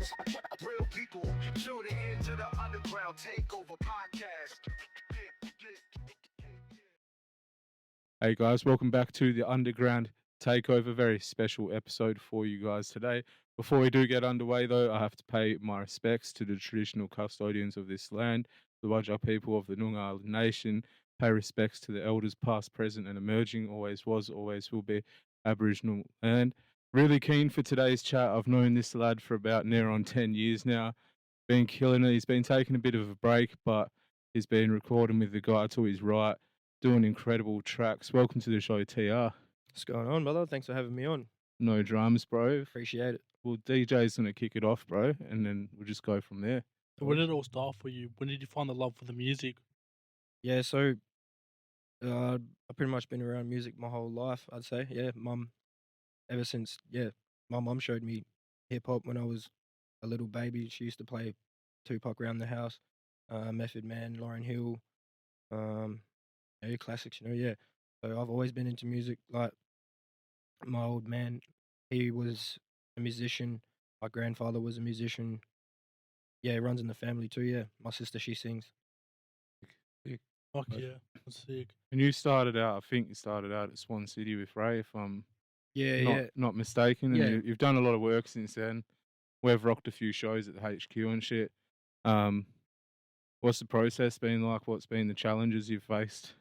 stories. Real people tuning into the Underground Takeover Podcast. Hey guys, welcome back to the Underground Takeover. Very special episode for you guys today. Before we do get underway though, I have to pay my respects to the traditional custodians of this land, the Wajak people of the Noongar Nation. Pay respects to the elders past, present and emerging, always was, always will be Aboriginal land. Really keen for today's chat. I've known this lad for about near on 10 years now. Been killing it. He's been taking a bit of a break, but he's been recording with the guy to his right, doing incredible tracks. Welcome to the show, TR. What's going on, brother? Thanks for having me on. No drums, bro. Appreciate it. Well, DJ's going to kick it off, bro, and then we'll just go from there. So where did it all start for you? When did you find the love for the music? Yeah, so I've pretty much been around music my whole life, I'd say. Yeah, ever since, my mum showed me hip hop when I was a little baby. She used to play Tupac around the house, Method Man, Lauryn Hill, classics, yeah. So I've always been into music. Like my old man, he was a musician. My grandfather was a musician. Yeah, it runs in the family too. Yeah, my sister, she sings. Fuck yeah, that's sick. And you started out, I think you started out at Swan City with Ray, if I'm not mistaken. And Yeah. you've done a lot of work since then. We've rocked a few shows at the HQ and shit. What's the process been like? What's been the challenges you've faced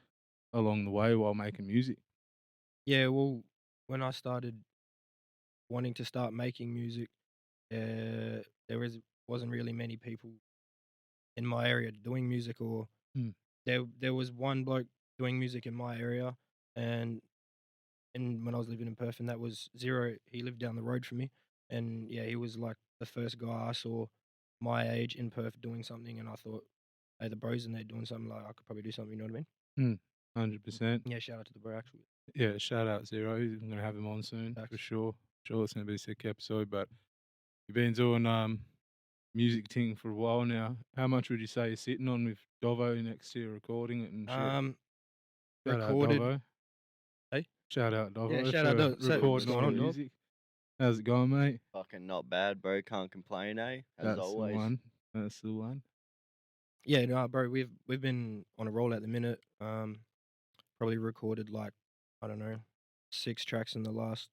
along the way while making music? Yeah, well, when I started wanting to start making music, wasn't really many people in my area doing music, or there was one bloke doing music in my area, and when I was living in Perth, and that was Zero. He lived down the road from me, and yeah, he was like the first guy I saw my age in Perth doing something, and I thought, hey, the bros in there doing something, like I could probably do something. You know what I mean? 100%. Yeah, shout out to the bro actually. Yeah, shout out Zero. I'm going to have him on soon for sure. Sure, it's going to be a sick episode. But you've been doing music thing for a while now. How much would you say you're sitting on with Dovo next to you recording it and shit? Shout Recorded. out Dovo. Hey? Shout out Dovo. Yeah, shout out Dovo. So, recording what's all going the on, dog? music. How's it going, mate? Fucking not bad, bro. Can't complain, eh? As That's always. the one. That's the one. Yeah, no, bro, we've been on a roll at the minute. Probably recorded like, I don't know, 6 tracks in the last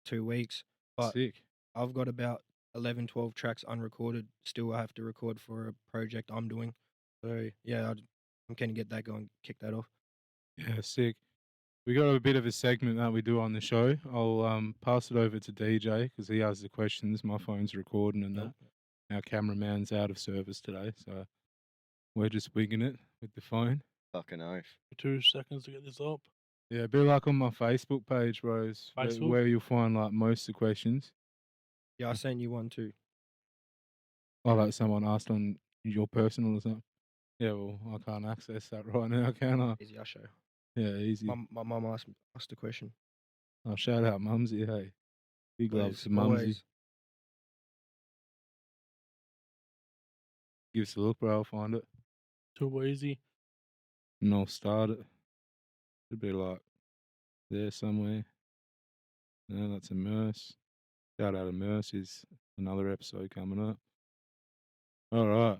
2 weeks. But Sick. I've got about 11, 12 tracks unrecorded. Still, I have to record for a project I'm doing. So yeah, I'm keen to get that going, kick that off. Yeah, sick. We got a bit of a segment that we do on the show. I'll pass it over to DJ because he has the questions. My phone's recording and that. Our cameraman's out of service today, so we're just wigging it with the phone. Fucking oath. 2 seconds to get this up. Yeah, be like on my Facebook page, bros, Facebook? where you'll find like most of the questions. Yeah, I sent you one too. Oh, like someone asked on your personal or something. Yeah, well, I can't access that right now, can I? Easy, I'll show. Yeah, easy. My mum asked the question. Oh, shout out Mumsy, hey. Big love to Mumsy. Always. Give us a look, bro, I'll find it. Too easy. And I'll start it. Should be like there somewhere. No, that's Immerse. Shout out Immerse is another episode coming up. All right.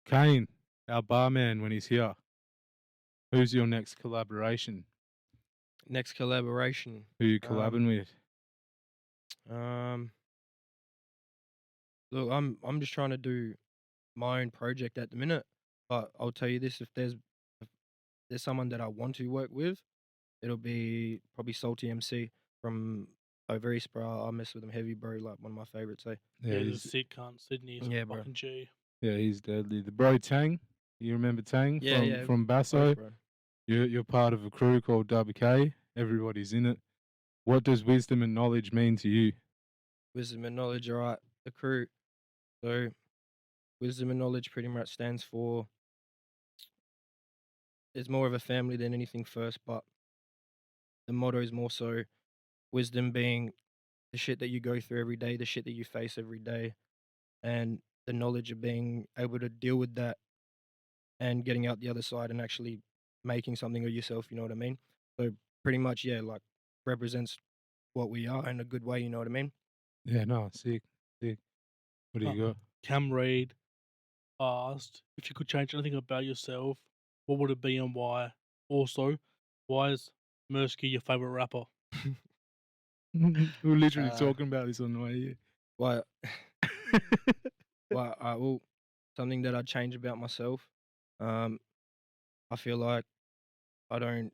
Kane, our barman when he's here. Who's your next collaboration? Next collaboration. Who you collabing with? Look, I'm just trying to do my own project at the minute. But I'll tell you this: if there's someone that I want to work with, it'll be probably Salty MC from over East, bro. I mess with him heavy, bro. Like one of my favorites. Eh? Yeah, he's a sick cunt. Sydney's Yeah, bro. fucking G. Yeah, he's deadly. The bro Tang. You remember Tang from Basso? Both, bro. You're part of a crew called WK. Everybody's in it. What does wisdom and knowledge mean to you? Wisdom and knowledge, all right. The crew. So, wisdom and knowledge pretty much stands for. It's more of a family than anything first, but the motto is more so wisdom being the shit that you go through every day, the shit that you face every day, and the knowledge of being able to deal with that and getting out the other side and actually making something of yourself, you know what I mean? So pretty much, yeah, like represents what we are in a good way, you know what I mean? Yeah, no, sick. What do you got? Cam Reed asked if you could change anything about yourself, what would it be and why? Also, why is Mersky your favorite rapper? We were literally Uh, talking about this on the way here. Why? Well, something that I'd change about myself. I feel like I don't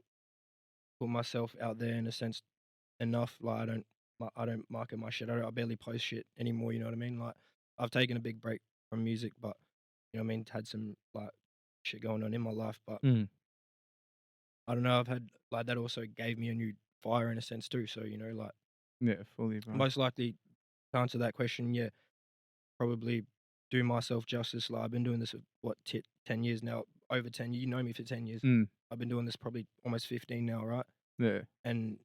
put myself out there in a sense enough. Like I don't market my shit. I barely post shit anymore. You know what I mean? Like I've taken a big break from music, but you know what I mean. Had some like shit going on in my life, but Mm. I don't know. I've had like that also gave me a new fire in a sense too. So you know, like Yeah, fully, bro. most likely to answer that question, yeah, probably do myself justice. Like I've been doing this for 10 years now, over 10. You know me for 10 years. Mm. I've been doing this probably almost 15 now, right? Yeah, And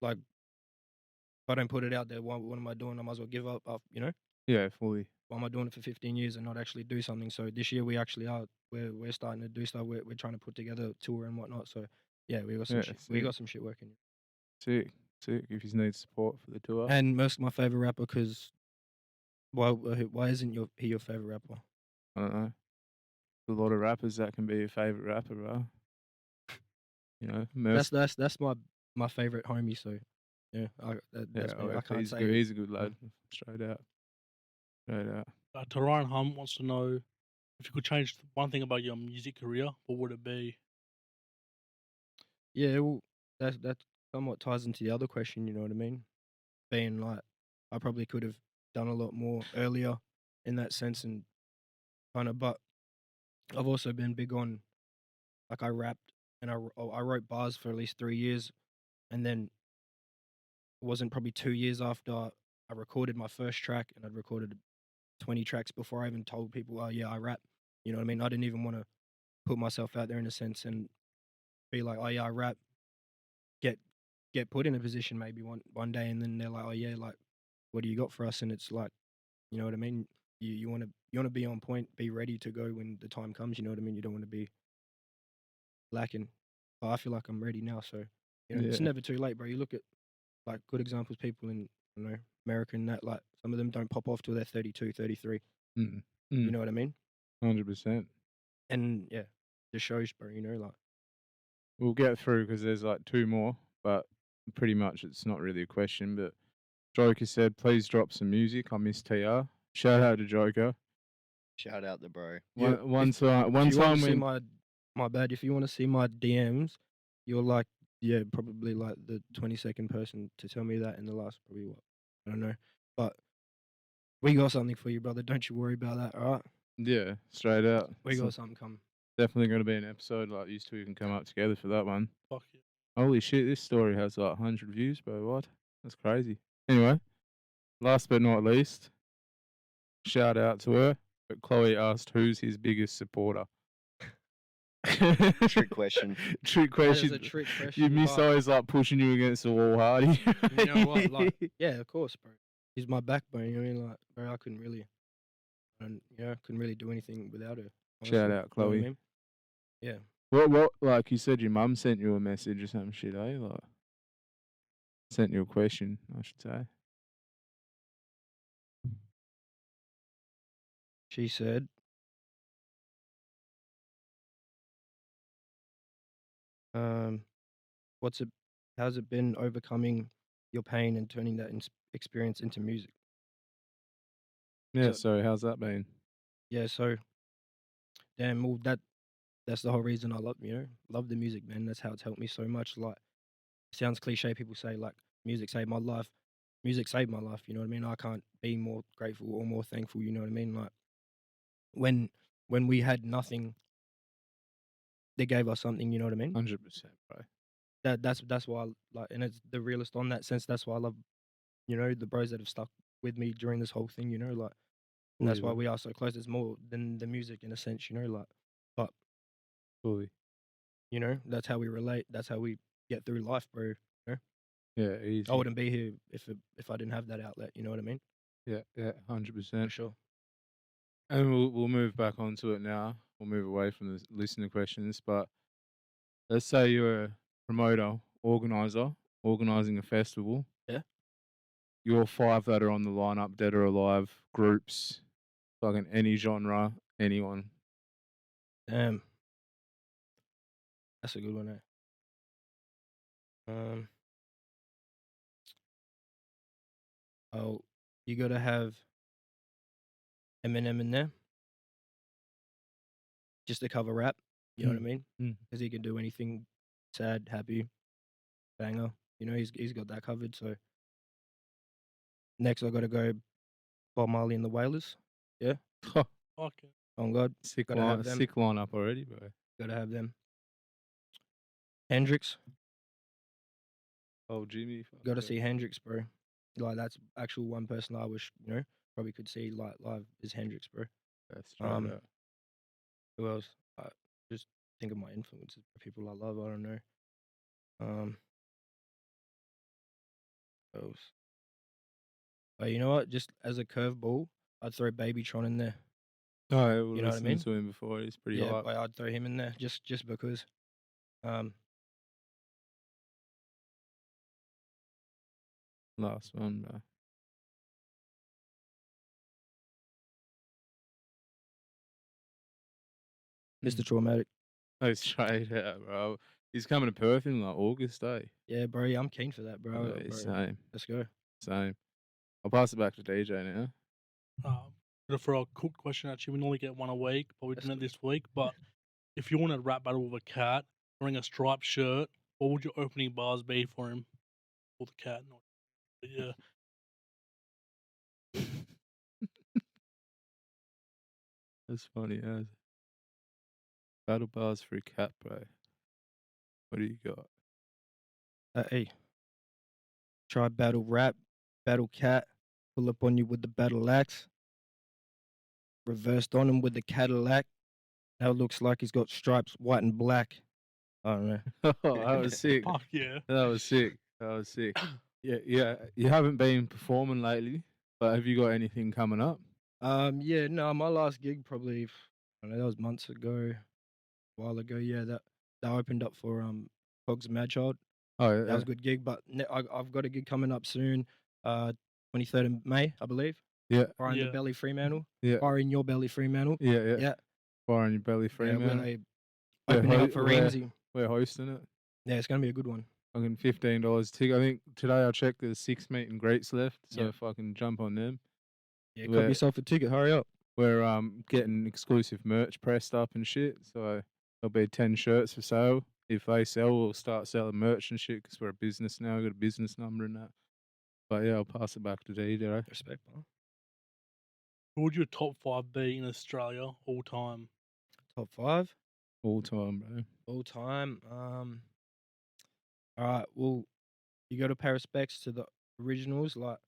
like if I don't put it out there, what am I doing? I might as well give up. You know, yeah, fully. why am I doing it for 15 years and not actually do something? So this year we actually are. We're starting to do stuff. We're trying to put together a tour and whatnot. So yeah, we got some Yeah, shit. We sick. got some shit working. Sick. If you need support for the tour. And Merck's my favorite rapper because why isn't he your favorite rapper? I don't know. There's a lot of rappers that can be your favorite rapper, bro. You know, That's my favorite homie. So yeah, that's me. I can't he's say good. He's a good lad. Straight out. Straight out. Ryan Hunt wants to know if you could change one thing about your music career, what would it be? Yeah, well, that somewhat ties into the other question. You know what I mean? Being like, I probably could have done a lot more earlier in that sense, and kind of. But I've also been big on like I rapped and I wrote bars for at least 3 years, and then it wasn't probably 2 years after I recorded my first track, and I'd recorded 20 tracks before I even told people, oh yeah, I rap. You know what I mean? I didn't even want to put myself out there in a sense and be like, oh yeah, I rap. Get get put in a position maybe one day, and then they're like, oh yeah, like what do you got for us? And it's like, you know what I mean? You want to be on point, be ready to go when the time comes. You know what I mean? You don't want to be lacking. But I feel like I'm ready now, so you know it's Yeah. never too late, bro. You look at like good examples, people in America and that, like some of them don't pop off till they're 32, 33. Mm. You know what I mean? 100%. And yeah, just shows, bro. You know, like We'll get through because there's like two more, but pretty much it's not really a question. But Joker said, please drop some music. I miss TR. Shout out to Joker. Shout out the bro. Yeah, One if time you want to see when my bad, if you want to see my DMs, you're like, yeah, probably like the 22nd person to tell me that in the last probably what, I don't know, but we got something for you, brother. Don't you worry about that. All right, yeah, straight out. we So got something coming. definitely going to be an episode like these two can come up together for that one. Fuck yeah. Holy shit, this story has like 100 views, bro. What? That's crazy. Anyway, last but not least, shout out to her. But Chloe asked who's his biggest supporter. Trick question. Trick That is question. a trick Your question. miss but always like pushing you against the wall hard. you know what? Like, yeah, of course, bro. He's my backbone. You know what I mean? Like, bro, I couldn't really, couldn't really do anything without her. Shout honestly, out, you know what I Chloe. mean? Yeah. What, like you said, your mum sent you a message or some shit, eh? Like, sent you a question, I should say. She said, what's it? How's it been overcoming your pain and turning that experience into music? Yeah, So so how's that been? yeah, so damn, well, that's the whole reason I love the music, man. That's how it's helped me so much. Like, sounds cliche. People say like music saved my life. Music saved my life. You know what I mean? I can't be more grateful or more thankful. You know what I mean? Like when we had nothing, they gave us something. You know what I mean? 100%, bro. That's why like, and it's the realest on that sense. That's why I love the bros that have stuck with me during this whole thing. Like, and that's Fully, why bro. we are so close. There's more than the music in a sense. Like, but Fully. that's how we relate. That's how we get through life, bro. Yeah, easy. I wouldn't be here if I didn't have that outlet. You know what I mean? Yeah, For 100%. sure. And we'll move back onto it now. We'll move away from the listener questions. But let's say you're a promoter, organizer, organizing a festival. Yeah. your 5 that are on the lineup, dead or alive, groups, fucking any genre, anyone. Damn. That's a good one, Oh, you gotta have Eminem in there just to cover rap. You know what I mean? Mm. Because he can do anything, sad, happy, banger. You know, he's got that covered. So next, I gotta go Bob Marley and the Wailers. Yeah, Okay. on God, Sick, Gotta have them. sick lineup already, bro. gotta have them. Hendrix, Oh, Jimmy. fuck gotta yeah. see Hendrix, bro. Like that's actual one person I wish probably could see like live is Hendrix, bro. That's straight Um, out. Who else? Just think of my influences, people I love. I don't know. Who else? But you know what? Just as a curveball, I'd throw Babytron in there. Oh, yeah, we You know what I listened mean? to him before. He's pretty Yeah, hype. but I'd throw him in there just because. Last one, bro. Mr. Traumatic. Oh, straight out, bro. He's coming to Perth in like August, eh? Yeah, bro. Yeah, I'm keen for that, bro. Yeah, Bro, same, let's go. same. I'll pass it back to DJ now. Gonna throw a quick question at you. We normally get one a week, but we That's didn't good. this week. But if you want to rap battle with a cat wearing a striped shirt, what would your opening bars be for him? Or the cat? Not, but yeah. That's funny as. Battle bars for a cat, bro. What do you got? Hey, try battle rap, battle cat, pull up on you with the battle axe, reversed on him with the Cadillac. Now it looks like he's got stripes, white and black. I don't know. Oh, that was sick. Fuck yeah. That was sick. That was sick. Yeah, yeah. You haven't been performing lately, but have you got anything coming up? Yeah, no, my last gig probably, I don't know, that was months ago, a while ago. Yeah, that opened up for Cogs and Mad Child. Oh, yeah. That was a good gig, but I've got a gig coming up soon, 23rd of May, I believe. Yeah. Fire in the Yeah. Belly, Fremantle. Yeah. Fire in your belly, Fremantle. Yeah, yeah. Yeah. Fire on your belly, free, Yeah, man. we're opening up for Ramsey. We're hosting it. Yeah, it's gonna be a good one. Fucking $15 ticket. I think today I checked there's 6 meet and greets left, so Yeah. if I can jump on them. Yeah, We're- cop yourself a ticket. Hurry up. We're getting exclusive merch pressed up and shit, so there'll be 10 shirts for sale. If they sell, we'll start selling merch and shit because we're a business now. We've got a business number and that. But yeah, I'll pass it back to DJ. Respect, bro. Who would your top 5 be in Australia all time? Top 5 All time, bro. all time. All right. Well, you got to pay respects to the originals, like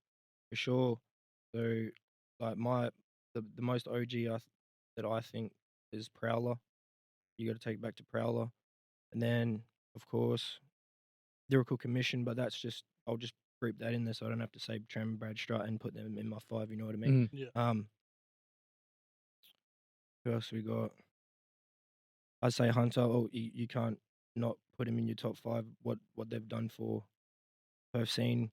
for sure. So, like the most OG that I think is Prowler. You got to take it back to Prowler, and then of course, Lyrical Commission. But that's just I'll just group that in there, so I don't have to say Tram Brad Strut and put them in my 5. You know what I mean? Mhm. Yeah. Who else we got? I'd say Hunter. Oh, you can't not put him in your top 5. What they've done for Perth scene,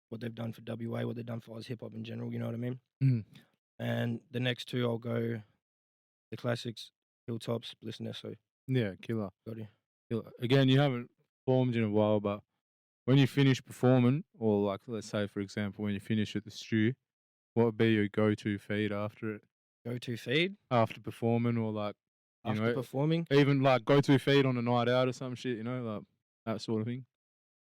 what they've done for WA, what they've done for Oz hip hop in general. You know what I mean? Mhm. And the next 2, I'll go the classics, Hilltops, Bliss Nesso. Yeah, killer. Got it. Killer. Again, you haven't performed in a while, but when you finish performing, or like let's say for example, when you finish at the stew, what would be your go-to feed after it? Go-to feed After performing, or like you after know, performing. even like go-to feed on a night out or some shit, you know, like that sort of thing.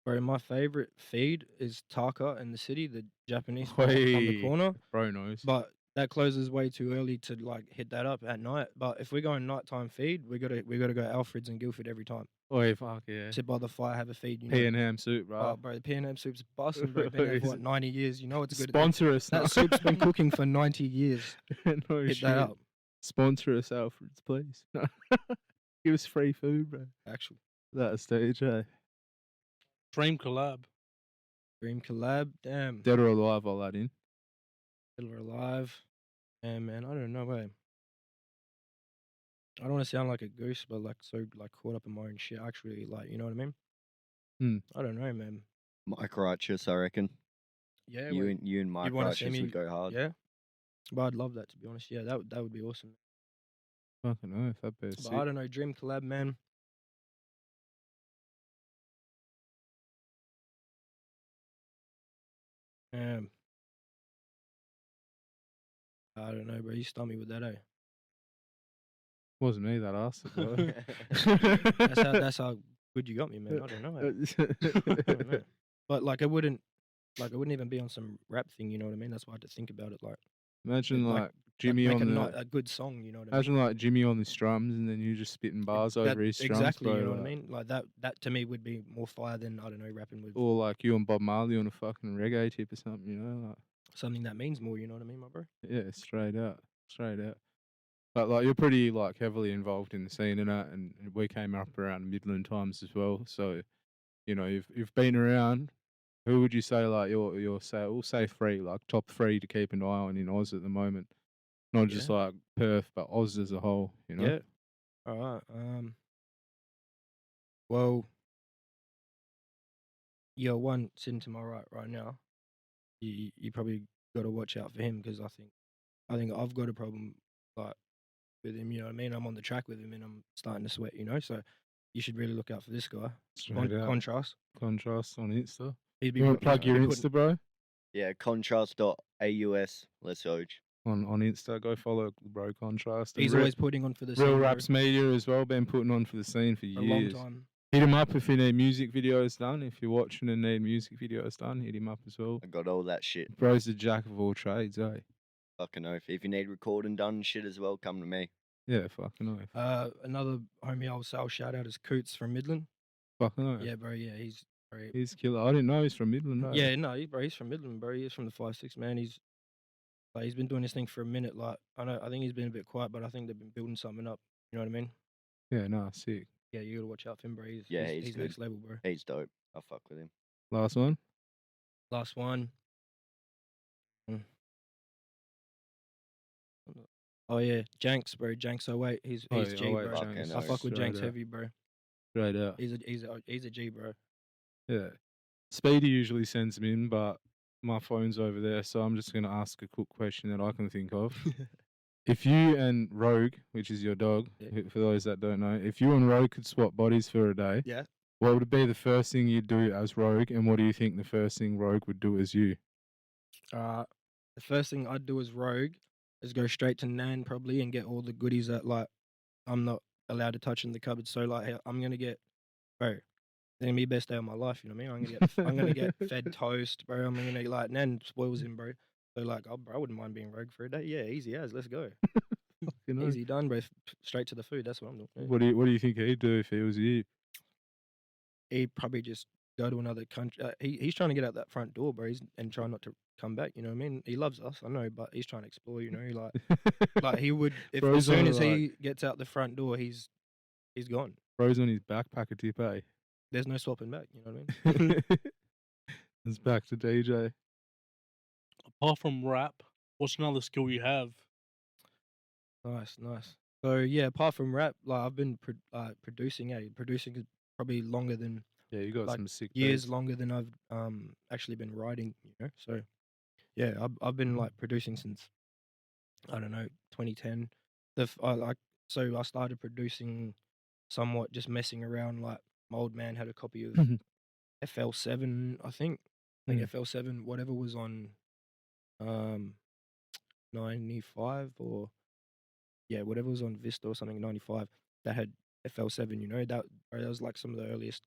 Bro, my favorite feed is Taka in the city, the Japanese spot on the Hey, corner. bro knows. But that closes way too early to like hit that up at night. But if we're going nighttime feed, we gotta go Alfred's and Guildford every time. Oh, fuck yeah. Sit by the fire, have a feed. You know? Pea and ham soup, bro. Oh, bro, the P&M soup's busting, bro. Been there for what, 90 years. You know it's good. Sponsor us. That soup's been cooking for 90 years. No Hit shit. that up. Sponsor us, Alfred's, please. Give us free food, bro. Actual That stage, eh? Dream collab. dream collab. Damn. Dead or alive, I'll add in. Still alive. Damn, man. I don't know, way. I don't want to sound like a goose, but like so like caught up in my own shit. Actually, like you know what I mean? Hmm. I don't know, man. Mike Righteous, I reckon. Yeah, You well, and my you'd wanna see crushes me would go hard. yeah. But I'd love that, to be honest. Yeah, that would be awesome. Fucking oath, that'd be But I sick. don't know, dream collab, man. Um, I don't know, bro. You stumped me with that, eh? Wasn't me that asked it, bro. That's how good you got me, man. I don't know. I don't know. But like, it wouldn't even be on some rap thing. You know what I mean? That's why I had to think about it. Like, Imagine like- like Jimmy make on the a good song. You know what I mean? imagine like Jimmy on the strums and then you just spitting bars That- over his strums, exactly. bro. You know what I like- mean? Like that to me would be more fire than, I don't know, rapping with Or like you and Bob Marley on a fucking reggae tip or something, you know? Like, something that means more. You know what I mean, my bro? yeah, straight out. But like you're pretty like heavily involved in the scene and that, and we came up around Midland times as well. So, you know, you've been around. Who would you say like your say we'll say three, like top three to keep an eye on in Oz at the moment? Not just Yeah. like Perth, but Oz as a whole, you know? Yeah. All right. Well, one sitting to my right now. You probably got to watch out for him, because I think I've got a problem like with him. You know what I mean? I'm on the track with him and I'm starting to sweat. You know, so you should really look out for this guy. Straight out. Kontrast. Contrast on Insta. He'd be You want to plug he'd your be Insta, bro? Yeah, Kontrast.AUS. Let's go. On Insta, go follow bro Contrast. And He's always putting on for the Real scene, bro, Raps Media as well, been putting on for the scene for for a long years. time. Hit him up if you need music videos done. If you're watching and need music videos done, hit him up as well. I got all that shit. Bro's the jack of all trades, eh? Fucking oath. If you need recording done and shit as well, come to me. Yeah, fucking oath. Another homie I'll shout out is Coots from Midland. Fucking oath. Yeah, bro. Yeah, he's very. He's killer. I didn't know he's from Midland, though. Yeah, no, he's from Midland, bro. He's from the 5-6, man. He's been doing this thing for a minute. Like, I think he's been a bit quiet, but I think they've been building something up. You know what I mean? Yeah, no, sick. Yeah, you gotta watch out for him, bro. He's Good. next level, bro. He's dope. I'll fuck with him. Last one. Last one. Oh yeah, Janks, bro. Janks 08. He's Oh, G, yeah, 08 bro. Janks. I fuck with Straight Janks out. heavy, bro. Straight out. He's a G, bro. Yeah. Speedy usually sends them in, but my phone's over there, so I'm just going to ask a quick question that I can think of. If you and Rogue, which is your dog, Yeah. for those that don't know, if you and Rogue could swap bodies for a day, Yeah. what would be the first thing you'd do as Rogue, and what do you think the first thing Rogue would do as you? The first thing I'd do as Rogue is go straight to Nan probably and get all the goodies that like I'm not allowed to touch in the cupboard. So like I'm gonna get, bro, it's gonna be the best day of my life. You know what I mean? I'm gonna get fed toast, bro. I'm gonna like Nan spoils him, bro. So like, bro, I wouldn't mind being Rogue for a day. Yeah, easy as. Let's go. You know? Easy done, bro. Straight to the food. That's what I'm doing. Yeah. What do you think he'd do if he was you? He'd probably just go to another country. He's trying to get out that front door, bro. And try not to come back. You know what I mean? He loves us, I know, but he's trying to explore. You know, like he would if Bro's as soon on, as he gets out the front door, he's gone. Bro's on his backpacker tip, eh? There's no swapping back. You know what I mean? It's back to DJ. Apart from rap, what's another skill you have? Nice. So yeah, apart from rap, like I've been producing. Producing is probably longer than Yeah, you got like some sick years beats. longer than I've actually been writing. You know, so yeah, I've been like producing since I don't know 2010. So I started producing somewhat just messing around. Like my old man had a copy of FL7, I think. FL7, whatever was on 95 or yeah, whatever was on Vista or something 95 that had FL7. You know that was like some of the earliest.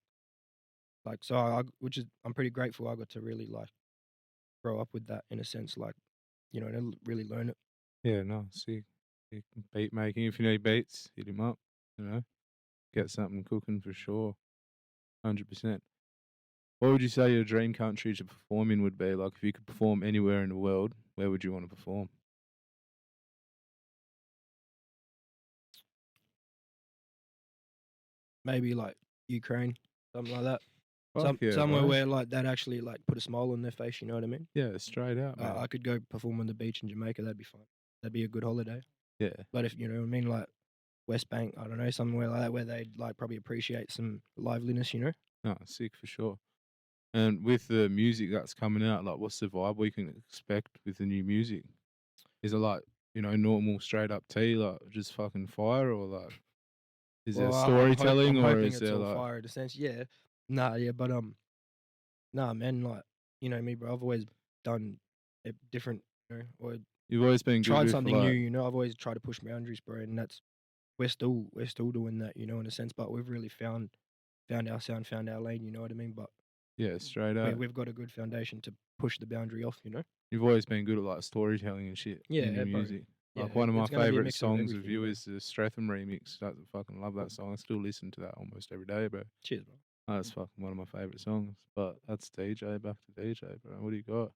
Like so, I'm pretty grateful I got to really like grow up with that in a sense. Like you know, to really learn it. Yeah, no, sick. Beat making. If you need beats, hit him up. You know, get something cooking for sure. 100%. What would you say your dream country to perform in would be? Like, if you could perform anywhere in the world, where would you want to perform? Maybe like Ukraine, something like that. Fuck yeah, Somewhere bro. where like that actually like put a smile on their face. You know what I mean? Yeah, straight out, man. I could go perform on the beach in Jamaica. That'd be fun. That'd be a good holiday. Yeah, But if you know what I mean, like West Bank, I don't know, somewhere like that where they'd like probably appreciate some liveliness. You know? no, sick for sure. And with the music that's coming out, like, what's the vibe we can expect with the new music? Is it like, normal straight up tea, like just fucking fire, or like, is there Well, storytelling, I'm or hoping is it's there all like, fire in a sense. Yeah. Nah, yeah, but nah, man, like me, bro. I've always done different, or you've always been good tried with something new. like, I've always tried to push boundaries, bro, and we're still doing that, in a sense. But we've really found our sound, found our lane. You know what I mean? But yeah, straight up. we've got a good foundation to push the boundary off. You've always been good at like storytelling and shit in Yeah, your bro. music. Like Yeah, one of my it's gonna be a favorite mix of songs of everything, you bro. is the Stratham remix. I fucking love that song. I still listen to that almost every day, bro. Cheers, bro. That's fucking one of my favorite songs. But that's DJ, back to DJ, bro. What do you got?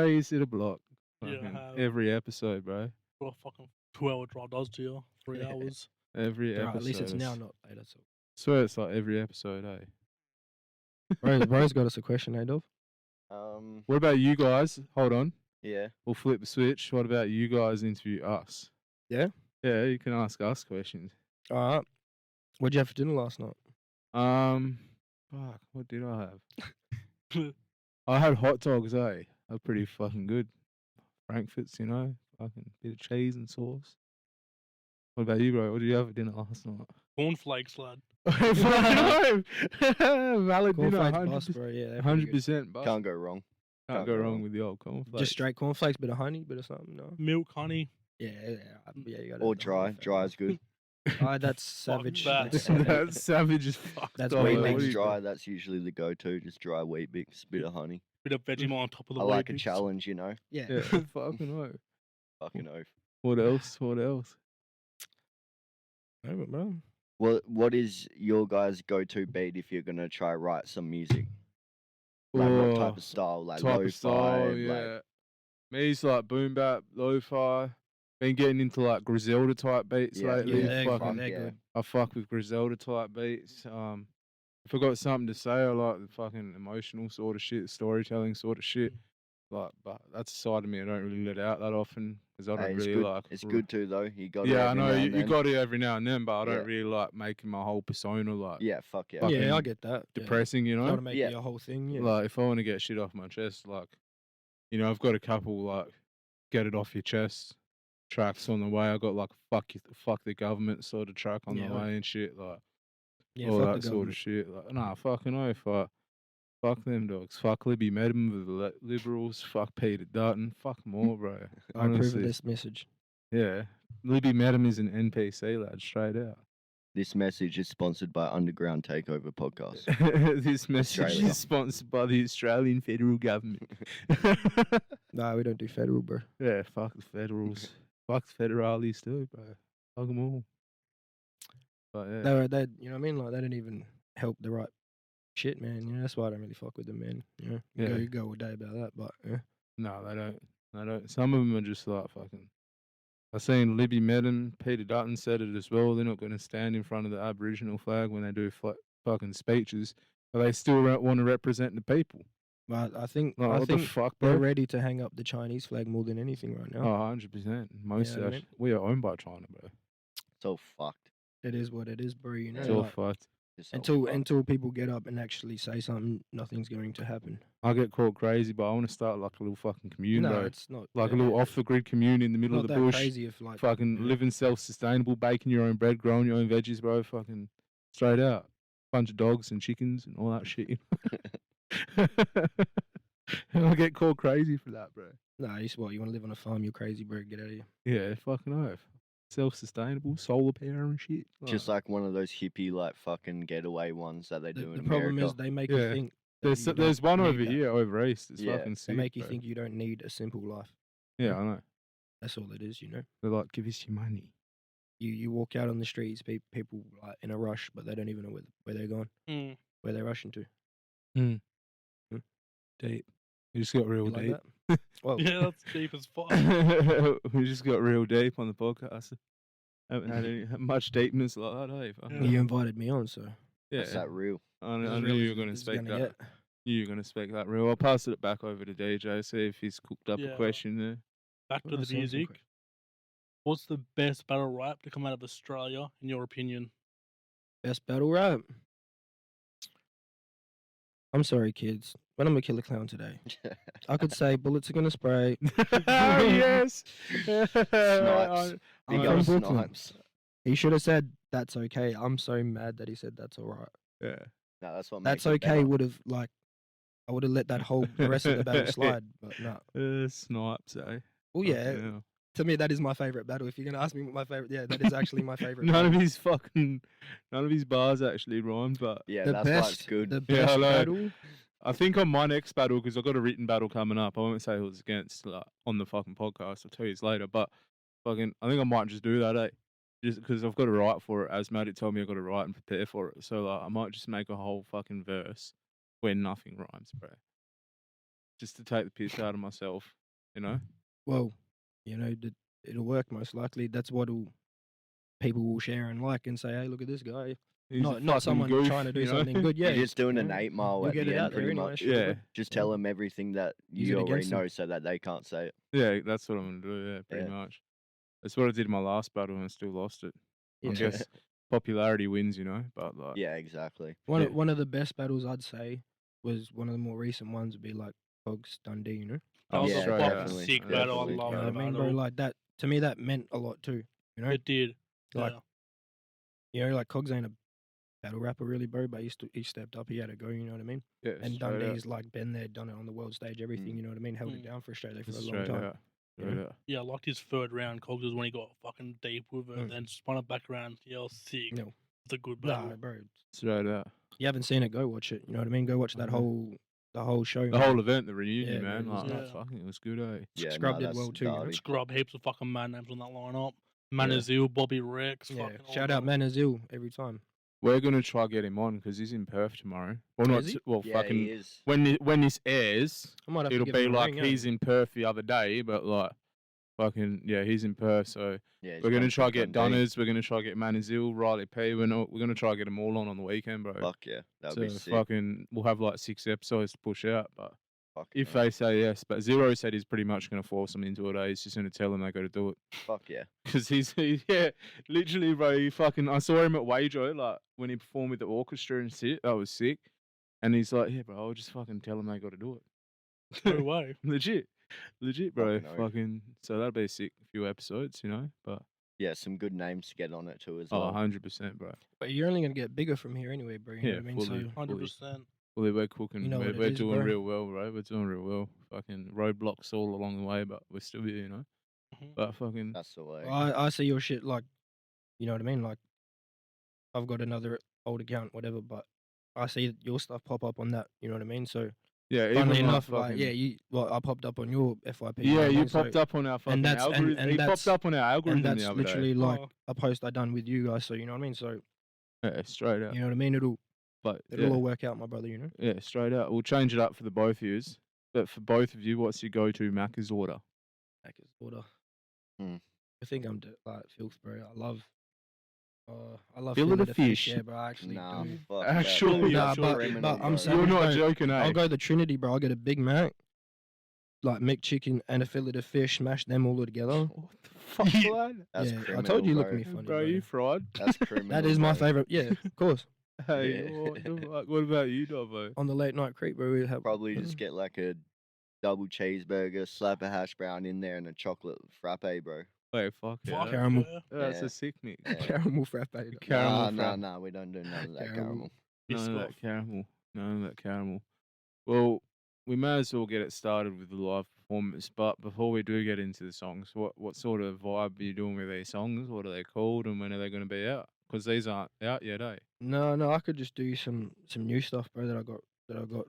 You see the block. Yeah, I Fucking have. every episode, bro. What a fucking 2-hour drive does to you. 3 hours. Every Right, episode. at least it's now, is- not later. So, swear it's like every episode, eh? bro's got us a question, Dov? What about you guys? Hold on. Yeah. We'll flip the switch. What about you guys interview us? Yeah? Yeah, you can ask us questions. All right. What'd you have for dinner last night? Fuck, what did I have? I had hot dogs, eh? They're pretty fucking good. Frankfurts, fucking bit of cheese and sauce. What about you, bro? What did you have for dinner last night? Cornflakes, lad. Fucking valid dinner, Cornflakes bust, bro. Yeah, they're pretty good. 100%. But Can't go wrong. can't go wrong with the old cornflakes. Just straight cornflakes, bit of honey, bit of something. No. Milk, honey. Yeah, you got Or dry. Dry is good. That's savage. that. That's savage as fuck. That's dog. way Wheat What What do Bix you- dry, that's usually the go-to. Just dry Wheat Bix, bit of honey. Bit of Vegemite on top of the I like a Weetabix. challenge, Yeah. Yeah, fucking right. Fucking oath. What else? What else? No, but bro. What is your guys' go-to beat if you're gonna try write some music? Like what type Oh, of style? Like type lo-fi, of style, like yeah. Me's like boom bap, lo-fi. Been getting into like Griselda type beats Yeah, lately. Yeah, they're, fucking, they're yeah. good. I fuck with Griselda type beats. If I got something to say, I like the fucking emotional sort of shit, storytelling sort of shit. Like, but that's a side of me I don't really let out that often because I don't Hey, it's really good. like. It's good too, though. You got Yeah, I every know now and you then. got it every now and then, but I don't Yeah. really like making my whole persona like Yeah, fuck yeah. fucking Yeah, I get that. depressing. You You know, want to make Yeah. it your whole thing. Yeah. like if I want to get shit off my chest, like I've got a couple like get it off your chest tracks on the way. I got like fuck the government sort of track on Yeah, the like- way and shit, like yeah, all fuck that the sort of government. shit. Like, nah, fucking oath. Fuck them dogs. Fuck Libby Medham with the Liberals. Fuck Peter Dutton. Fuck them all, bro. I approve of Honestly, this message. yeah. Libby Medham is an NPC lad, straight out. This message is sponsored by Underground Takeover Podcast. This message Australia. is sponsored by the Australian federal government. Nah, we don't do federal, bro. Yeah, fuck the federals. Fuck the federales too, bro. Fuck them all. But yeah. They, you know what I mean? Like they don't even help the right shit, man. That's why I don't really fuck with them, man. Yeah. You go all day about that, but yeah. No, they don't. They don't. Some of them are just like fucking. I seen Libby Medham, Peter Dutton said it as well. They're not going to stand in front of the Aboriginal flag when they do fucking speeches, but they still want to represent the people. But I think Like, I what think the fuck, they're bro? ready to hang up the Chinese flag more than anything right Oh, now. 100%. Most Yeah, of I that mean- we are owned by China, bro. It's all fucked. It is what it is, bro. You know, It's all like, fucked. It's all fucked. until people get up and actually say something, nothing's going to happen. I get called crazy, but I want to start like a little fucking commune, No, bro. it's not Like a yeah, little off the grid commune in the middle not of the that bush. crazy if like Fucking yeah. living self-sustainable, baking your own bread, growing your own veggies, bro. Fucking straight out. Bunch of dogs and chickens and all that shit. And I get called crazy for that, bro. Nah, you what? You want to live on a farm? You're crazy, bro. Get out of here. Yeah, fucking oath. Self-sustainable, solar power and shit. Just like one of those hippie like fucking getaway ones that they do The in problem is America. they make Yeah. you think. that you there's don't one need over that. here, over east. It's Yeah. fucking They sick, make you bro. think you don't need a simple life. Yeah, I know. That's all it is, you know. They're like, give us your money. You walk out on the streets, people like in a rush, but they don't even know where they're going, Mm. where they're rushing to. Deep. We just got real You like deep. that? Well, Yeah, that's deep as fuck. We just got real deep on the podcast. Haven't had any much deepness like that, eh? Fucking- you invited me on, so Yeah, That's that real. I this knew is you really were going to this is speak gonna that. get. Knew you were going to speak that real. I'll pass it back over to DJ, see if he's cooked up a Yeah. question there. Back Well, to that the sounds music. okay. What's the best battle rap to come out of Australia, in your opinion? Best battle rap. I'm sorry, kids, but I'm gonna kill a clown today. I could say bullets are gonna spray. Yes. Snipes. I'm Big from old Brooklyn. snipes. He should have said that's okay. I'm so mad that he said that's all right. Yeah. No, that's what That's makes it okay. better. Would have I would have let that whole the rest of the battle slide, but no. Snipes, eh? Well, yeah. Fucking hell. To me, that is my favorite battle. If you're gonna ask me what my favorite, yeah, that is actually my favorite. None battle. of his bars actually rhyme, but Yeah, The that's why it's best, good. the Yeah, I best know. battle. I think on my next battle, because I've got a written battle coming up, I won't say who it's against on the fucking podcast. I'll tell you later, but fucking, I think I might just do that, eh? Just because I've got to write for it, as Maddie told me I've got to write and prepare for it. So I might just make a whole fucking verse where nothing rhymes, bro. Just to take the piss out of myself, you know? Well, you know, it'll work most likely. That's what people will share and like and say, hey, look at this guy. He's a Not fucking someone goof, trying to do you know? something good. Yeah, You're just doing you an know, 8 mile you'll at get the it end, out there pretty anyway, much. sure, Yeah. but Just tell them everything that Use you it already against them. know so that they can't say it. Yeah, that's what I'm going to do, yeah, pretty Yeah. much. That's what I did in my last battle and I still lost it. I Yeah. guess popularity wins, you know? But like, Yeah, exactly. Yeah. One of the best battles I'd say was one of the more recent ones would be like Cogs Dundee, you know? That was Yeah, a fucking definitely, sick battle. I definitely. love You know that what I mean, battle. bro? Like that to me, that meant a lot too. You know, It did. Like, yeah. you know, like Cogs ain't a battle rapper really, bro, but he stepped up, he had a go. You know what I mean? yeah, And straight out. Dundee's like been there, done it on the world stage, everything. Mm. You know what I mean? Held it Mm. down for Australia for a long Straight time. out. you Straight know? out. Yeah, I liked his third round. Cogs was when he got fucking deep with it, Mm. then spun it back around. Yeah, it was sick. No. It's a good battle. Nah, bro. Straight out. You haven't seen it? Go watch it. You know what I mean? Go watch that Mhm. the whole show. The man. whole event, the reunion, Yeah, man. man, it was Like, nuts. fucking, it was good, eh? Yeah, Scrub did that's well too, you know? Derby. Scrub heaps of fucking mad names on that lineup. Manazil, Bobby Rex. Yeah. Fucking all Shout out them. Manazil every time. We're gonna try get him on because he's in Perth tomorrow. Well, not Is he? well, Yeah, fucking he is. when this airs, I might have to it'll give be him a like ring, he's in Perth the other day, but like, fucking yeah, he's in Perth. So Yeah, he's we're gonna gone try for get Dundee. Dunners. We're gonna try get Manazil, Riley P. We're gonna try get them all on the weekend, bro. Fuck yeah, that so would be sick. fucking, we'll have like 6 episodes to push out, but. Fucking If hell. they say yes, but Zero said he's pretty much going to force them into it. He's just going to tell them they got to do it. Fuck yeah. Because yeah, literally, bro. He fucking, I saw him at Wajo, like when he performed with the orchestra and shit. That was sick. And he's like, yeah, bro, I'll just fucking tell them they got to do it. No way. legit, bro. Fucking oath. Fucking, so that'll be a sick few episodes, you know. But Yeah, some good names to get on it too as oh, well. 100%, bro. But you're only gonna get bigger from here anyway, bro. You know Yeah, what I mean? fully. So 100%. Well, we're cooking. You know what we're it is, doing bro. real well, bro. We're doing real well. Fucking roadblocks all along the way, but we're still here, you know. Mhm. But fucking, That's the way. I see your shit like, you know what I mean? Like, I've got another old account, whatever, but I see your stuff pop up on that. You know what I mean? So yeah. funnily even enough, like, fucking, I popped up on your FYP. you know Yeah, what I you mean? So- popped up on our fucking that's- and- algorithm. and He that's- popped up on our algorithm and that's the other literally day. like Oh. a post I done with you guys. So you know what I mean? So Yeah, straight out. you know what I mean? It'll But all yeah, work out, my brother. You know? yeah, straight out. We'll change it up for the both of yous. But for both of you, what's your go-to Macca's order? Like his order. Hmm. I think I'm like filth, bro. I love Fillet fillet of of fish. Yeah, bro. I actually Nah, do. fuck Actually, that. nah, That's but criminal, I'm bro. saying- You're not bro, joking, eh? I'll go the Trinity, bro. I'll get a Big Mac, like McChicken and a fillet of fish, smash them all together. What the fuck, lad? That's yeah, criminal, I told you you look bro. at me funny, Bro, you fried? That's criminal. That is my bro. favorite. Yeah, of course. Hey, Yeah. what the fuck? What about you, Dobbo? On the late night creep, bro, we have Probably just get like a double cheeseburger, slap a hash brown in there, and a chocolate frappe, bro. Wait, fuck yeah. Fuck Caramel. yeah. That's Yeah. a sick mix. Yeah. caramel frappe. Caramel nah, frappe. nah, we don't do none of that Caramel. caramel. None of Biscoff. that caramel. None of that caramel. Well, we may as well get it started with the live performance. But before we do get into the songs, what sort of vibe are you doing with these songs? What are they called, and when are they going to be out? Because these aren't out yet, eh? No, I could just do some new stuff, bro. That I got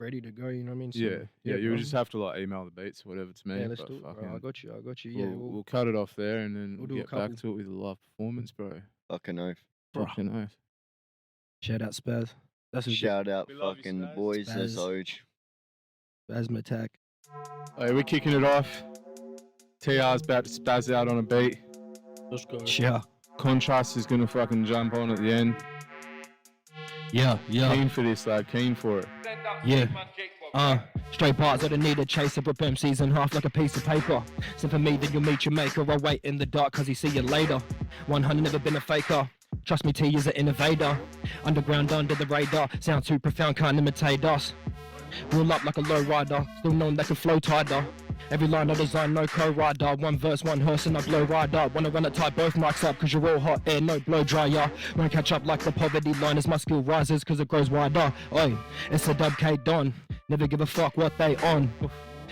ready to go. You know what I mean? So, Yeah. You bro. just have to like email the beats or whatever to me. Yeah, let's but do it, bro. fucking I got you. Yeah, we'll cut it off there, and then we'll we'll do a get back couple. to it with the live performance, bro. Fucking oath. Bruh. Fucking oath. shout out Spaz. That's his Shout out We love you, fucking Spaz. boys. That's Spaz. Oj. Spasm attack. Hey, we're kicking it off. TR's about to spaz out on a beat. Let's go. Yeah, Kontrast is gonna fucking jump on at the end. yeah. Keen for this, lad. Keen for it. Yeah. Straight bars, I don't need a chaser, rip MCs in half like a piece of paper. So for me, then you'll meet your maker. I'll wait in the dark cause he see you later. 100 never been a faker. Trust me, T is an innovator. Underground under the radar. Sound too profound, can't imitate us. Roll up like a low rider, still known that can flow tighter. Every line I design, no co-rider. One verse, one hearse, and I blow rider. Wanna run it tight, both mics up, cause you're all hot air, no blow dryer. Won't catch up like the poverty line as my skill rises, cause it grows wider. Oi, it's a Dub K Don. Never give a fuck what they on.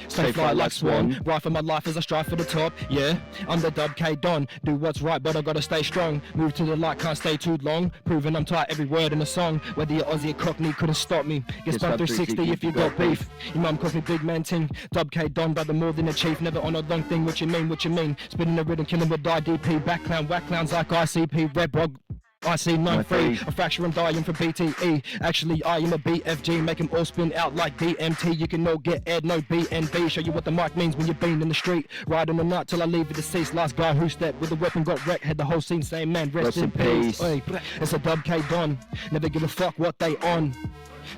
Stay fly like swan, ride for my life as I strive for the top. Yeah, I'm the Dub K Don. Do what's right, but I gotta stay strong. Move to the light, can't stay too long. Proving I'm tight, every word in a song. Whether you're Aussie or Cockney, couldn't stop me. Get spun 360 if you got beef. Your mum calls me big man ting. Dub K Don, brother more than a chief. Never on a long thing, what you mean, what you mean? Spinning the rhythm, killing with IDP. Back clown, whack clowns like ICP. Red Brog. I see 9-3, a fracture and dying from BTE. Actually, I am a BFG, make them all spin out like DMT. You can all get Ed, no BNB. Show you what the mic means when you've been in the street. Riding the night till I leave you deceased. Last guy who stepped with a weapon got wrecked. Had the whole scene saying, man, rest in peace. Oi, it's a Dub K Don, never give a fuck what they on.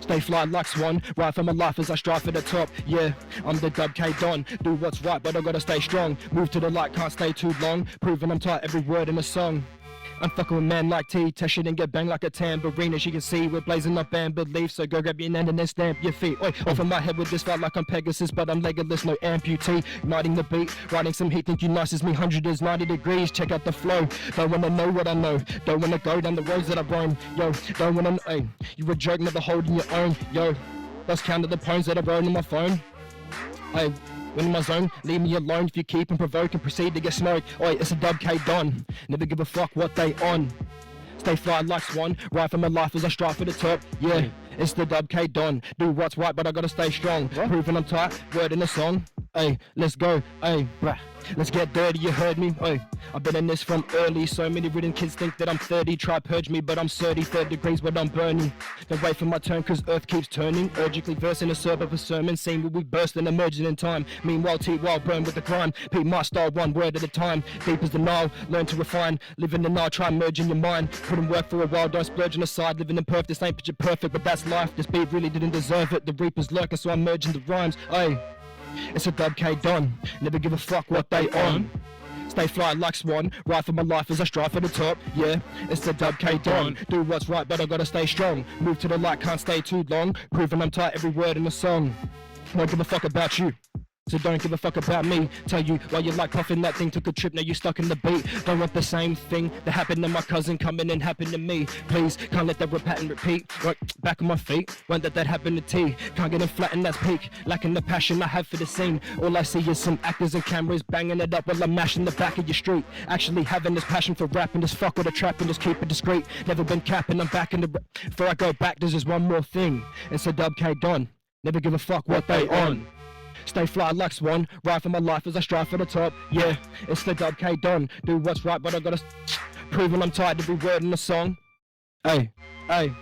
Stay fly like swan, ride for my life as I strive for the top. Yeah, I'm the Dub K Don. Do what's right, but I gotta stay strong. Move to the light, can't stay too long. Proving I'm tight, every word in a song. I'm fucking with man like T, test shit and get banged like a tambourine. As you can see, we're blazing up amber leaf, so go grab your hand and then stamp your feet. Oi, off of my head with this fight like I'm Pegasus, but I'm Legolas, no amputee. Igniting the beat, riding some heat, think you nice as me, 100 is 90 degrees, check out the flow. Don't wanna know what I know, don't wanna go down the roads that I roam. Yo, don't wanna know, you a joke, never holding your own. Yo, let's count the poems that I wrote on my phone. Hey, when in my zone, leave me alone. If you keep and provoke and proceed to get smoked. Oi, it's a Dub K Don. Never give a fuck what they on. Stay fly like swan, ride for my life as I strive for the top. Yeah, it's the Dub K Don. Do what's right, but I gotta stay strong. Proving I'm tight, word in the song. Hey, let's go, hey, brah. Let's get dirty, you heard me? Hey, I've been in this from early. So many written kids think that I'm 30. Try purge me, but I'm 30, 3rd degrees, but I'm burning. Don't wait for my turn, cause earth keeps turning. Urgently versing a serve of a sermon. Scene will be bursting, emerging in time. Meanwhile, T-Wild burn with the grind. Peep my style, one word at a time. Deep as the Nile, learn to refine. Live in the Nile, try merge in your mind. Put in work for a while, don't splurge on the side. Living in Perth, this ain't picture perfect, but that's life. This beat really didn't deserve it. The reaper's lurking, so I'm merging the rhymes. Hey, it's a Dub K Don. Never give a fuck what they on. Stay fly like swan, ride for my life as I strive for the top. Yeah, it's the Dub K Don. Do what's right, but I gotta stay strong. Move to the light, can't stay too long. Proving I'm tight, every word in the song. Don't give a fuck about you, so don't give a fuck about me. Tell you why you like puffing that thing, took a trip, now you stuck in the beat. Don't want the same thing that happened to my cousin coming and happened to me. Please, can't let that repeat and repeat. Right back on my feet, won't let that happen to T. Can't get in flat and that's peak, lacking the passion I have for the scene. All I see is some actors and cameras banging it up while I'm mashing the back of your street. Actually having this passion for rapping, this fuck with a trap and just keep it discreet. Never been capping, I'm back in the... Before I go back, there's just one more thing. It's a Dub K Don. Never give a fuck what they on. Stay fly like swan, ride for my life as I strive for the top. Yeah, it's the Dub K Don. Do what's right, but I gotta... Proving I'm tired, every word in the song. Hey, hey,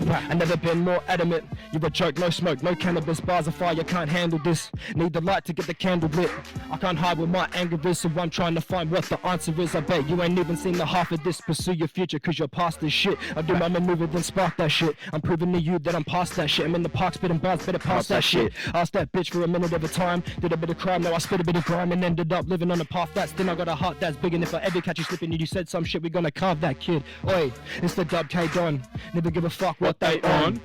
I never been more adamant. You're a joke, no smoke, no cannabis. Bars of fire, can't handle this. Need the light to get the candle lit. I can't hide where my anger is, so I'm trying to find what the answer is. I bet you ain't even seen the half of this. Pursue your future, cause you're past this shit. I do my maneuver, then spark that shit. I'm proving to you that I'm past that shit. I'm in the park, spitting bars, better pass that shit. Ask that bitch for a minute at a time. Did a bit of crime, now I spit a bit of grime and ended up living on a path that's thin. I got a heart that's big, and if I ever catch you slipping and you said some shit, we gonna carve that kid. Oi, it's the Dub K Don. Never give a fuck what they on.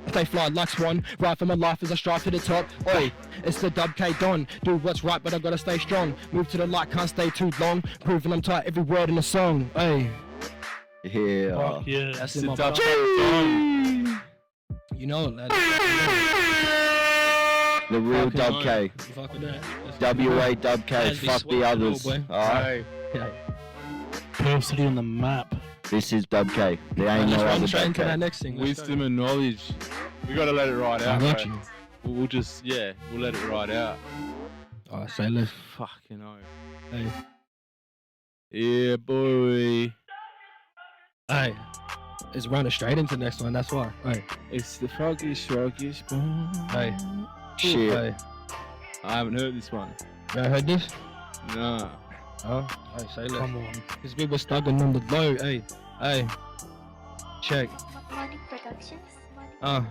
Stay fly like swan, ride for my life as I strive to the top. Oi, it's the Dub K Don. Do what's right, but I gotta stay strong. Move to the light, can't stay too long. Proving I'm tight, every word in the song. Oi. Yeah. Fuck yeah. That's It's in the my Dub blood. K Don. You know that. The real Fucking Dub K. You fuck with that. WA Dub K. As we Fuck sweat the it all, others. boy. Alright. Perth City on the map. This is Dub K. There ain't Let's no run other straight Dub into that K. next thing. Let's Wisdom and knowledge. We gotta let it ride go. out. I got bro. you. We'll just, yeah, we'll let it ride out. Alright, say less. Fucking hell. Hey. Yeah, boy. Hey. It's running straight into the next one, that's why. Hey. It's the froggish, froggish bone. Hey. Shit. Hey. I haven't heard this one. You ever heard this? No. Oh, hey, say less. Come on. Cause we were stugging on the low, hey. Hey. Check. Morning Productions. Uh.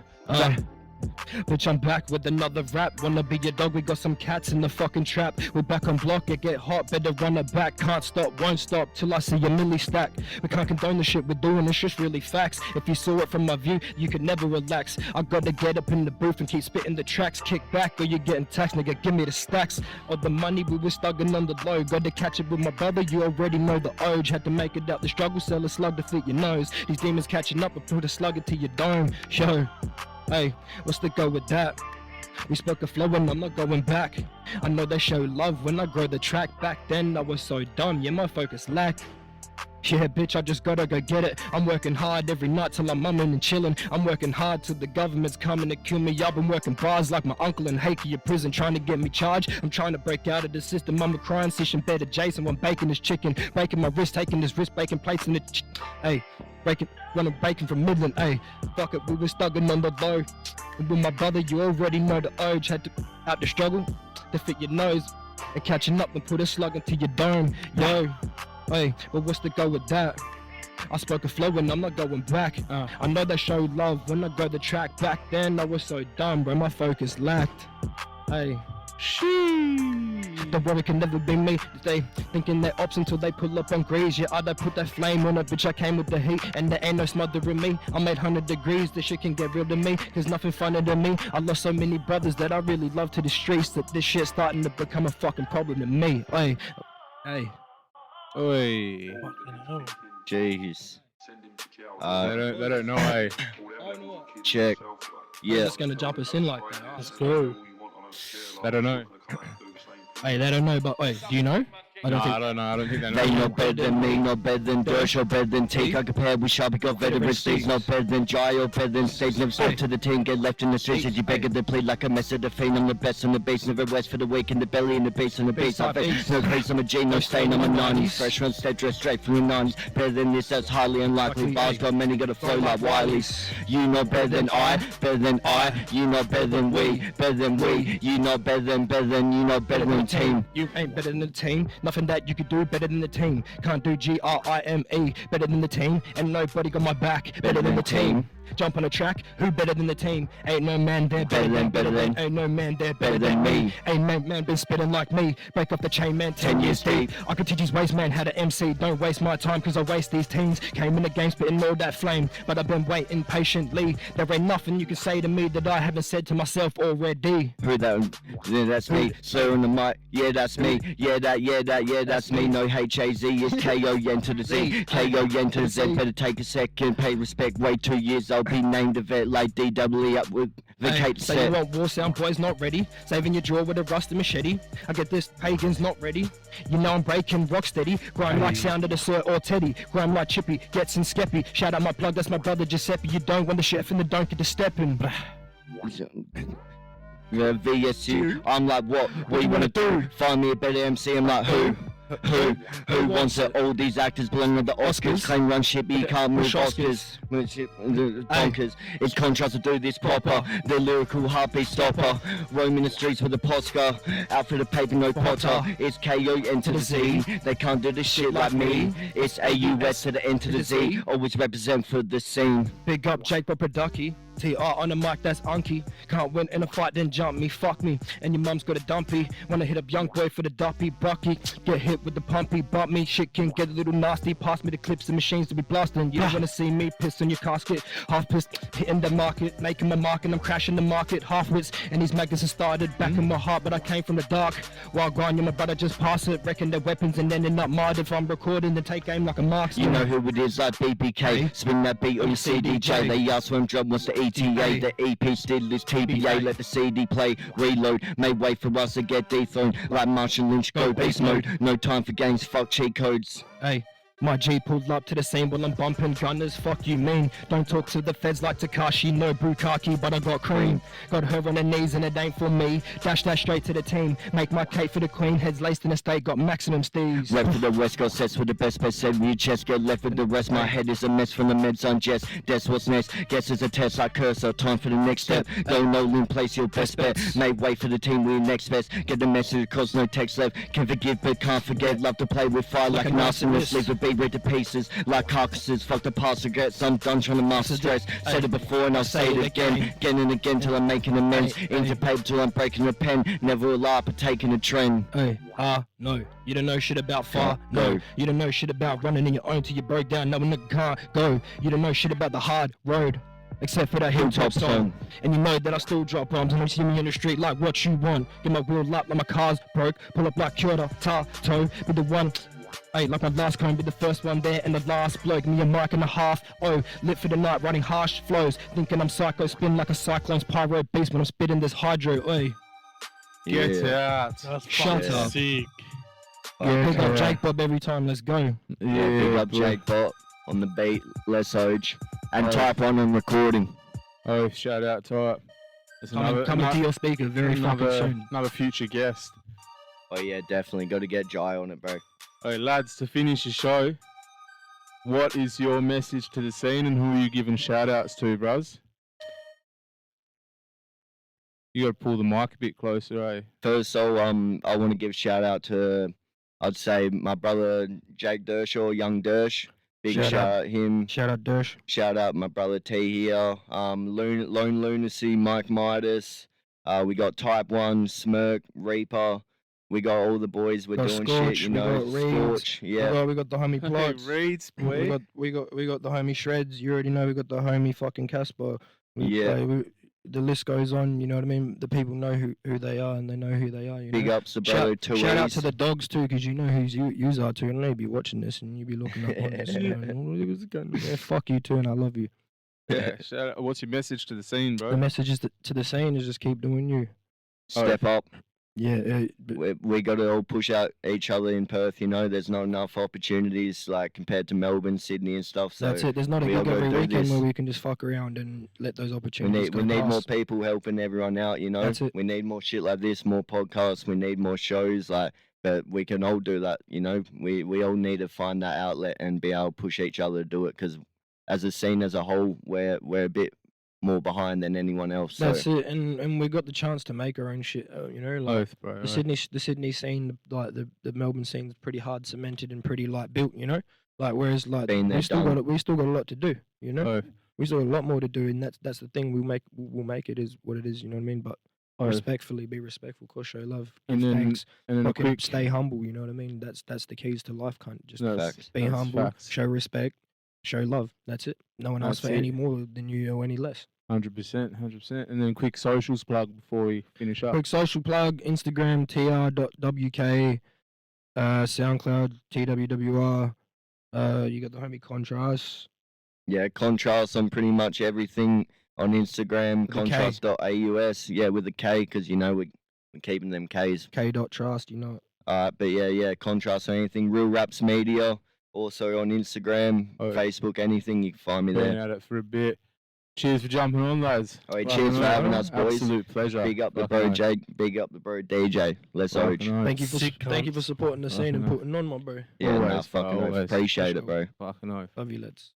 Bitch, I'm back with another rap. Wanna be your dog, we got some cats in the fucking trap. We're back on block, it get hot, better run it back. Can't stop, won't stop, till I see a milli stack. We can't condone the shit we're doing, it's just really facts. If you saw it from my view, you could never relax. I gotta get up in the booth and keep spitting the tracks. Kick back or you're getting taxed, nigga, give me the stacks. Or the money we were stugging on the low. Gotta catch it with my brother, you already know the urge. Had to make it out the struggle, sell a slug to fit your nose. These demons catching up, but put a slug into your dome. Yo, hey, what's the go with that? We spoke a flow and I'm not going back. I know they show love when I grow the track. Back then I was so dumb, yeah, my focus lacked. Yeah, bitch, I just gotta go get it. I'm working hard every night till I'm mumming and chilling. I'm working hard till the government's coming to kill me. I've been working bars like my uncle in Hakea prison, trying to get me charged. I'm trying to break out of the system. I'm a crime session, better Jason. I'm baking this chicken, breaking my wrist, taking this wrist, baking plates in the hey, breaking, running bacon from Midland. Hey, fuck it, we were stugging on the low. And with my brother, you already know the urge. Had to out the struggle to fit your nose and catching up and put a slug into your dome. Yo. Hey, but what's the go with that? I spoke a flow and I'm not going back. I know they show love when I go the track. Back then I was so dumb, bro, my focus lacked. Hey, the worry can never be me. They thinking they're ops until they pull up on grease. Yeah, I don't put that flame on it, bitch, I came with the heat. And there ain't no smothering me. I'm 800 degrees, this shit can get real to me. There's nothing funner than me. I lost so many brothers that I really love to the streets, that this shit's starting to become a fucking problem to me. Hey, hey. Oi. Fucking hell. Jeez. They don't know, eh? Check. I'm Yeah. just gonna jump us in like that. Let's go. They don't know. Hey, they don't know, but wait, do you know? I don't think. I don't know. I don't think they They know. not better than me, not better than Dersh or better than Teak. I compare with Sharpie, got veteran Steve's not better than Jai or better than Stage. Never spoke to the team, get left in the streets as you beggar to plead like a mess of the fiend. I'm the best on the base, never rest for the weak in the belly and the bass on the bass. I face no face, I'm a G, no stain, I'm a 90s. Fresh run, step dressed straight from the 90s. Better than this, that's highly unlikely. Bars got many, got a flow like Wiley's. You not better than I, you not better than we, you not better than, you not better than team. You ain't better than the team. Nothing that you could do better than the team. Can't do GRIME better than the team. And nobody got my back better than the team. Jump on a track, who better than the team? Ain't no man there better than. Ain't no man there better than me. Ain't no man been spitting like me. Break off the chain, man, 10 years deep. I could teach his waste man how to MC. Don't waste my time, cause I waste these teens. Came in the game spitting all that flame, but I've been waiting patiently. There ain't nothing you can say to me that I haven't said to myself already. Who that? Yeah, that's me. Slur on the mic. Yeah, that's me. Yeah, that's me. No HAZ, it's KON to the Z. KON to the Z. Better take a second, pay respect. Wait 2 years, I'll be named a vet like DWE up with vacate Say set. you want war sound, boys not ready. Saving your jaw with a rusty machete. I get this, pagans not ready. You know I'm breaking rock steady. Grind like sound of the Sir or Teddy. Grind like Chippy, gets in Skeppy. Shout out my plug, that's my brother Giuseppe. You don't want the chef and the don't get the stepping. VSU, I'm like what you wanna do? Find me a better MC, I'm like who wants it? All these actors belong with the Oscars. Claim run shit, but you can't move Oscars. Bonkers. It's Kontrast to do this proper. The lyrical heartbeat stopper. Roaming the streets with a Posca. Out for the paper, no Potter. It's KON to the Z. They can't do this shit like me. It's AUS to the N to the Z. Always represent for the scene. Big up Jake Producky. TR on the mic, that's unky. Can't win in a fight, then jump me, fuck me. And your mum's got a dumpy. Wanna hit up young boy for the duppy, bucky. Get hit with the pumpy, bump me. Shit can get a little nasty. Pass me the clips and machines to be blasting. You don't wanna see me piss on your casket. Half pissed, hitting the market, making my mark, and I'm crashing the market. Half wits, and these magazines started back in my heart, but I came from the dark. While grinding, my brother just pass it. Reckon their weapons and ending up marred. If I'm recording, then take aim like a marksman. You know who it is, like BBK. Spin that beat on your CDJ. They ask when drum wants the ETA. The EP still is TBA. Let the CD play, reload. Make way for us to get dethroned. Like Marshall Lynch, go beast mode. No time for games, fuck cheat codes. Hey, my G pulled up to the scene while I'm bumping gunners. Fuck you mean? Don't talk to the feds like Takashi. No Bukaki, but I got cream. Got her on her knees and it ain't for me. Dash that straight to the team. Make my cake for the queen. Heads laced in the state. Got maximum steez. Left for the west, got sets for the best said in your chest. Get left with the rest. My head is a mess from the meds ungest. That's what's next. Guess it's a test like cursor. Time for the next step. Go no loon, place your best bet. Make way for the team, we next best. Get the message, cause no text left. Can forgive but can't forget. Love to play with fire like an arsonist. Leave the beast rip to pieces like carcasses. Fuck the past, regrets, I'm done trying to master stress. Said it before and I'll say it again and again till I'm making amends. Into paper till I'm breaking a pen. Never will I partake in a trend. Hey, no. You don't know shit about far, no. You don't know shit about running in your own till you break down, no one can't go. You don't know shit about the hard road, except for that hilltop song. And you know that I still drop bombs and don't see me in the street like what you want. Get my wheel up like my car's broke, pull up like Kyoto, toe, be the one. Hey, like my last cone, be the first one there and the last bloke. Me a mic and a half, lit for the night, writing harsh flows. Thinking I'm psycho, spin like a cyclone's pyro beast when I'm spitting this hydro, Get out. That's Shut fucking up. sick. Yeah, pick up Jake Bob every time, let's go. Yeah, big up Jake Bot on the beat, less Oj. And Type 1 on recording. Oh, shout out Type. There's Coming to your speaker very fucking soon. Another future guest. Oh yeah, definitely. Got to get Jai on it, bro. Hey lads, to finish the show, what is your message to the scene and who are you giving shout outs to, bruz? You gotta pull the mic a bit closer, eh? First, so I want to give shout out to, I'd say my brother Jake Dershaw, Young Dersh. Big shout out him. Shout out Dersh. Shout out my brother T here. Lone Lunacy, Mike Midas. We got Type 1, Smirk, Reaper. We got all the boys. We're doing Scorch, shit, you know. Scorch, yeah. We got the homie Plots. Reeds, boy. we got the homie Shreds. You already know we got the homie fucking Casper. The list goes on. You know what I mean. The people know who they are and they know who they are. You Big know? ups to brother Therese. Shout out to the dogs too, because you know who's yous are too. I know you be watching this and you be looking up on this. You know, yeah, fuck you too, and I love you. Yeah, shout out. What's your message to the scene, bro? The message is to the scene is just keep doing you. Step up. Yeah, We got to all push out each other in Perth, you know. There's not enough opportunities like compared to Melbourne, Sydney and stuff. So that's it. There's not a we all gig every gotta do weekend this. where we can just fuck around and let those opportunities we need go more past. people helping everyone out, you know. That's it. We need more shit like this, more podcasts. We need more shows, like. But we can all do that, you know. We all need to find that outlet and be able to push each other to do it. Because as a scene as a whole, we're a bit more behind than anyone else. So. That's it, and we got the chance to make our own shit. You know, like Both, bro. the Sydney scene, like the Melbourne scene's pretty hard cemented and pretty like built. You know, like whereas like Been there, we still got a lot to do. You know, Both. we still got a lot more to do, and that's the thing. We'll make it is what it is. You know what I mean? But respectfully, be respectful, cause show love, And give then- thanks, And then a fucking quick stay humble. You know what I mean? That's the keys to life. Kind of just No, Facts. be that's humble, facts. show respect, show love. That's it. No one asks for That's it. any more than you or any less. 100%. And then quick socials plug before we finish up. Quick social plug: Instagram tr.wk, SoundCloud twwr. You got the homie Kontrast. Yeah, Kontrast on pretty much everything on Instagram. With a K. Kontrast.aus. Yeah, with a K, because you know we're keeping them Ks. K.trust. You know it. But yeah, Kontrast on anything. Real Raps Media. Also on Instagram, Oh. Facebook, anything, you can find me Been there. at it for a bit. Cheers for jumping on, lads. All right, Fucking cheers for oath, having bro. us, boys. Absolute pleasure. Big up the Fucking bro oath. Jake. Big up the bro DJ. Let's Fucking Oj. oath. Thank you Sick for supporting the scene and Fucking oath. putting on, my bro. Yeah, nah, Always, bro, fucking oath. always, Appreciate for it, bro. Fucking oath. Love you, lads.